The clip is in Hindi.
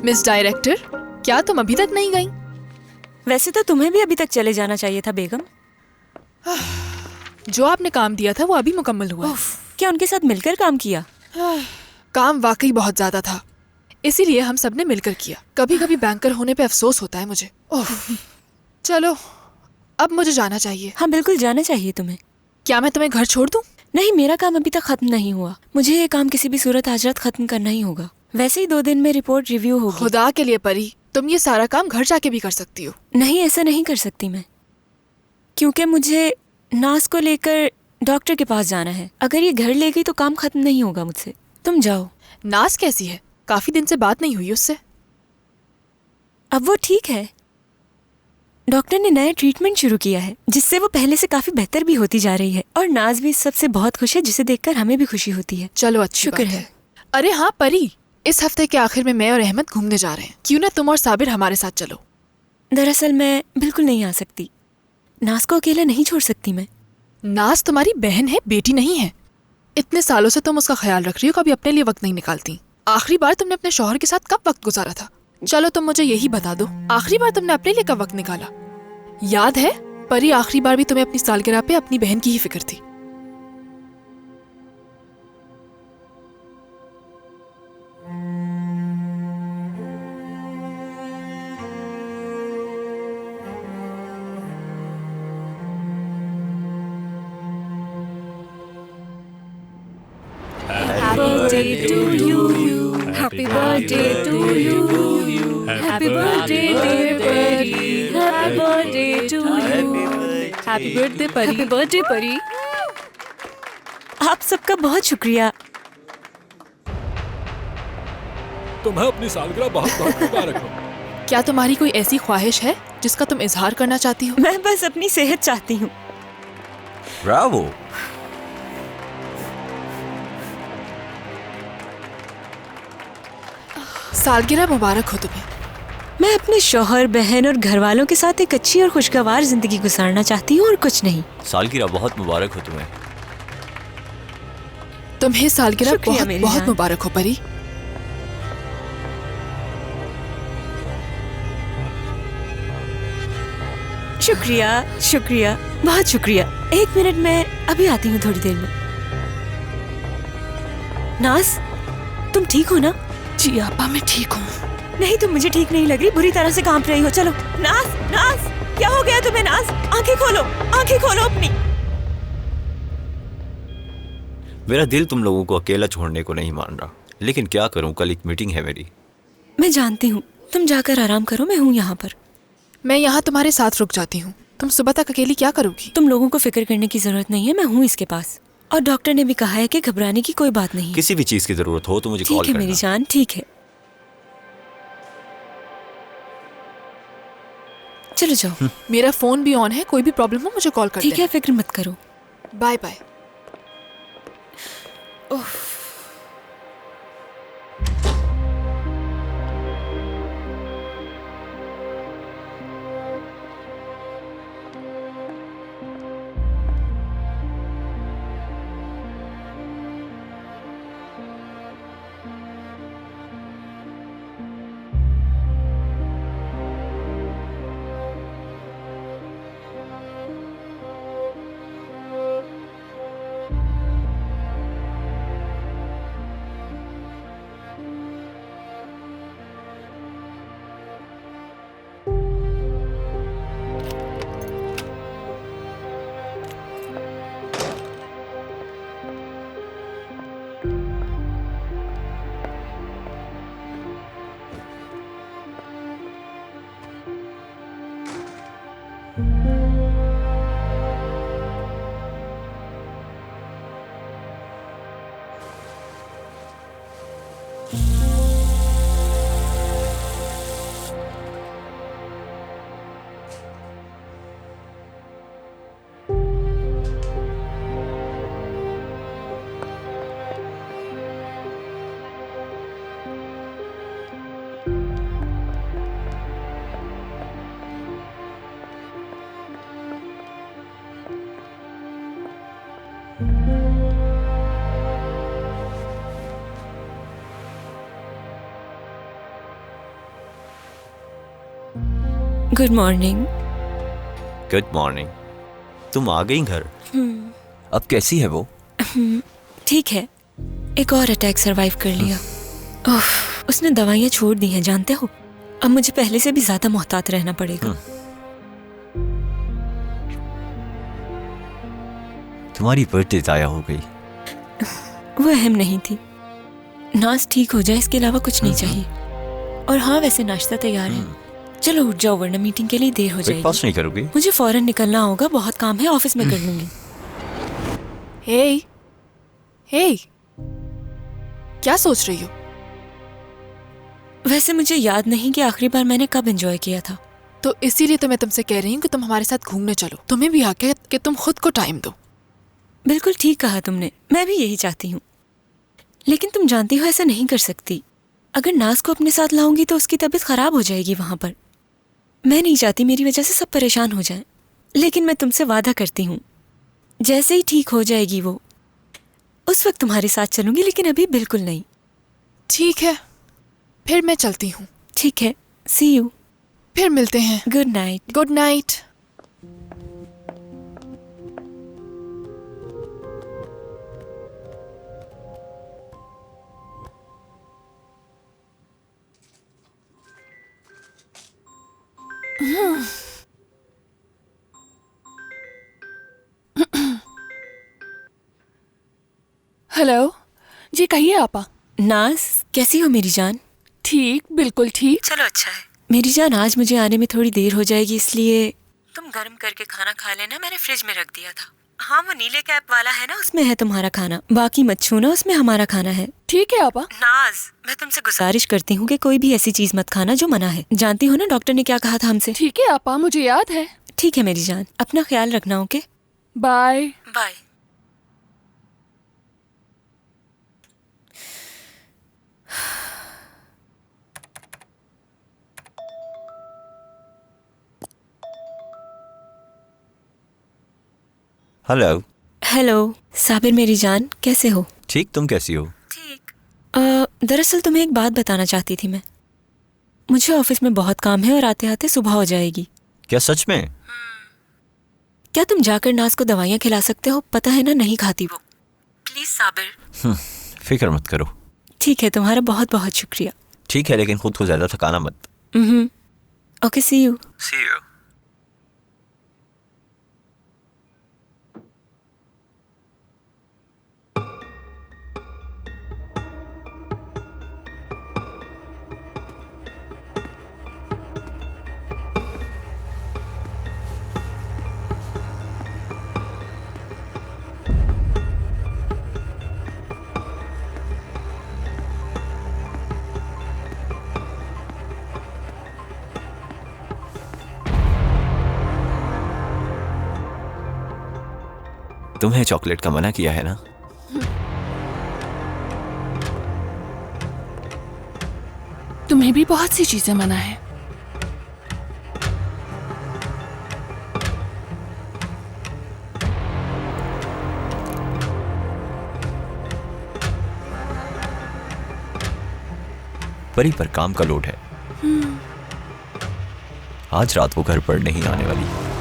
मिस डायरेक्टर, क्या तुम अभी तक नहीं गई? वैसे तो तुम्हें भी अभी तक चले जाना चाहिए था बेगम। जो आपने काम दिया था वो अभी मुकम्मल हुआ है। क्या उनके साथ मिलकर काम किया? काम वाकई बहुत ज्यादा था, इसीलिए हम सबने मिलकर किया। कभी कभी बैंकर होने पे अफसोस होता है मुझे। चलो, अब मुझे जाना चाहिए। हाँ बिल्कुल जाना चाहिए तुम्हें। क्या मैं तुम्हें घर छोड़ दूं? नहीं, मेरा काम अभी तक खत्म नहीं हुआ। मुझे ये काम किसी भी सूरत हाजत खत्म करना ही होगा। वैसे ही 2 दिन में रिपोर्ट रिव्यू होगी। खुदा के लिए परी, तुम ये सारा काम घर जाके भी कर सकती हो। नहीं, ऐसा नहीं कर सकती मैं, क्योंकि मुझे नाज को लेकर डॉक्टर के पास जाना है। अगर ये घर ले गई तो काम खत्म नहीं होगा मुझसे। तुम जाओ। नाज कैसी है? काफी दिन से बात नहीं हुई उससे। अब वो ठीक है। डॉक्टर ने नया ट्रीटमेंट शुरू किया है जिससे वो पहले से काफी बेहतर भी होती जा रही है। और नाज भी इस सबसे बहुत खुश है, जिसे देखकर हमें भी खुशी होती है। चलो, अच्छी शुक्र बात है। अरे हाँ परी, इस हफ्ते के आखिर में मैं और अहमद घूमने जा रहे हैं। क्यों ना तुम और साबिर हमारे साथ चलो? दरअसल मैं बिल्कुल नहीं आ सकती। नाज को अकेला नहीं छोड़ सकती मैं। नाज तुम्हारी बहन है, बेटी नहीं है। इतने सालों से तुम उसका ख्याल रख रही हो, कभी अपने लिए वक्त नहीं निकालती। आखिरी बार तुमने अपने शौहर के साथ कब वक्त गुजारा था? चलो तुम मुझे यही बता दो, आखिरी बार तुमने अपने लिए कब वक्त निकाला? याद है परी, आखिरी बार भी तुम्हें अपनी सालगिरह पे अपनी बहन की ही फिक्र थी। birthday to you. Happy birthday to you. Happy birthday dear Pari. Happy birthday to you. Happy birthday परी। Happy birthday परी। आप सबका बहुत शुक्रिया। तुम्हें अपनी सालगिरह बहुत बहुत मुबारक हो। क्या तुम्हारी कोई ऐसी ख्वाहिश है जिसका तुम इजहार करना चाहती हो? मैं बस अपनी सेहत चाहती हूँ। ब्रावो। सालगिरह मुबारक हो तुम्हें। मैं अपने शौहर, बहन और घर वालों के साथ एक अच्छी और खुशगवार जिंदगी गुजारना चाहती हूँ और कुछ नहीं। सालगिरह बहुत मुबारक हो तुम्हें। तुम्हें सालगिरह शुक्रिया बहुत मेरी बहुत जान। मुबारक हो परी। शुक्रिया, शुक्रिया, बहुत शुक्रिया। 1 मिनट, मैं अभी आती हूँ थोड़ी देर में। नाज, तुम ठीक हो ना? जी आपा, मैं ठीक हूँ। नहीं, तुम मुझे ठीक नहीं लग रही, बुरी तरह से कांप रही हो। चलो। नाज, नाज, क्या हो गया तुम्हें? नाज, आंखें खोलो, आंखें खोलो अपनी। मेरा दिल तुम लोगों को अकेला छोड़ने को नहीं मान रहा, लेकिन क्या करूं, कल एक मीटिंग है मेरी। मैं जानती हूँ, तुम जाकर आराम करो, मैं हूँ यहाँ पर। मैं यहाँ तुम्हारे साथ रुक जाती हूँ। तुम सुबह तक अकेली क्या करोगी? तुम लोगों को फिक्र करने की जरूरत नहीं है, मैं हूँ इसके पास। और डॉक्टर ने भी कहा है कि घबराने की कोई बात नहीं है। किसी भी चीज की जरूरत हो तो मुझे कॉल ठीक है करना। मेरी जान, ठीक है। चलो जाओ। मेरा फोन भी ऑन है, कोई भी प्रॉब्लम हो मुझे कॉल कर ठीक है, फिक्र मत करो। Bye bye. Good morning. Good morning. तुम आ गई घर? अब कैसी है वो? ठीक है, एक और अटैक सरवाइव कर लिया। उफ, उसने दवाइयाँ छोड़ दी हैं, जानते हो। अब मुझे पहले से भी ज्यादा मोहतात रहना पड़ेगा। तुम्हारी बर्थडे जाया हो गई। वो अहम नहीं थी। नाज ठीक हो जाए, इसके अलावा कुछ नहीं चाहिए। और हाँ, वैसे नाश्ता तैयार है। चलो उठ जाओ, वरना मीटिंग के लिए देर हो जाएगी। ब्रेकफास्ट नहीं करोगी? मुझे फौरन निकलना होगा, बहुत काम है, ऑफिस में कर लूंगी। हे हे, क्या सोच रही हो? वैसे मुझे याद नहीं कि आखिरी बार मैंने कब एंजॉय किया था। तो इसीलिए तो मैं तुमसे कह रही हूँ कि तुम हमारे साथ घूमने चलो। तुम्हें भी हक है कि तुम खुद को टाइम दो। बिल्कुल ठीक कहा तुमने, मैं भी यही चाहती हूँ। लेकिन तुम जानती हो ऐसा नहीं कर सकती। अगर नाज को अपने साथ लाऊंगी तो उसकी तबीयत खराब हो जाएगी वहां पर। मैं नहीं चाहती मेरी वजह से सब परेशान हो जाएं। लेकिन मैं तुमसे वादा करती हूँ, जैसे ही ठीक हो जाएगी वो, उस वक्त तुम्हारे साथ चलूंगी, लेकिन अभी बिल्कुल नहीं। ठीक है, फिर मैं चलती हूँ। ठीक है, सी यू। फिर मिलते हैं। Good night. Good night. Hello जी, कहिए आपा। नाज, कैसी हो मेरी जान? ठीक, बिल्कुल ठीक। चलो अच्छा है। मेरी जान, आज मुझे आने में थोड़ी देर हो जाएगी, इसलिए तुम गर्म करके खाना खा लेना। मैंने फ्रिज में रख दिया था। हाँ, वो नीले कैप वाला है ना, उसमें है तुम्हारा खाना। बाकी मत छूना, उसमें हमारा खाना है। ठीक है आपा। नाज, मैं तुमसे गुजारिश करती हूँ कि कोई भी ऐसी चीज मत खाना जो मना है। जानती हो ना डॉक्टर ने क्या कहा था हमसे? ठीक है आपा, मुझे याद है। ठीक है मेरी जान, अपना ख्याल रखना। Okay, bye. Bye. Hello. Hello Sabir मेरी जान, कैसे हो? ठीक, तुम कैसी हो? ठीक। दरअसल तुम्हें एक बात बताना चाहती थी मैं। मुझे ऑफिस में बहुत काम है और आते आते सुबह हो जाएगी। क्या सच में? क्या तुम जाकर नाज को दवाइयाँ खिला सकते हो? पता है ना, नहीं खाती वो। प्लीज साबिर। फिक्र मत करो। ठीक है, तुम्हारा बहुत बहुत शुक्रिया। ठीक है, लेकिन खुद को ज्यादा थकाना मत। Okay, see you. See you. तुम्हें चॉकलेट का मना किया है ना? तुम्हें भी बहुत सी चीजें मना है। परी पर काम का लोड है। आज रात वो घर पर नहीं आने वाली।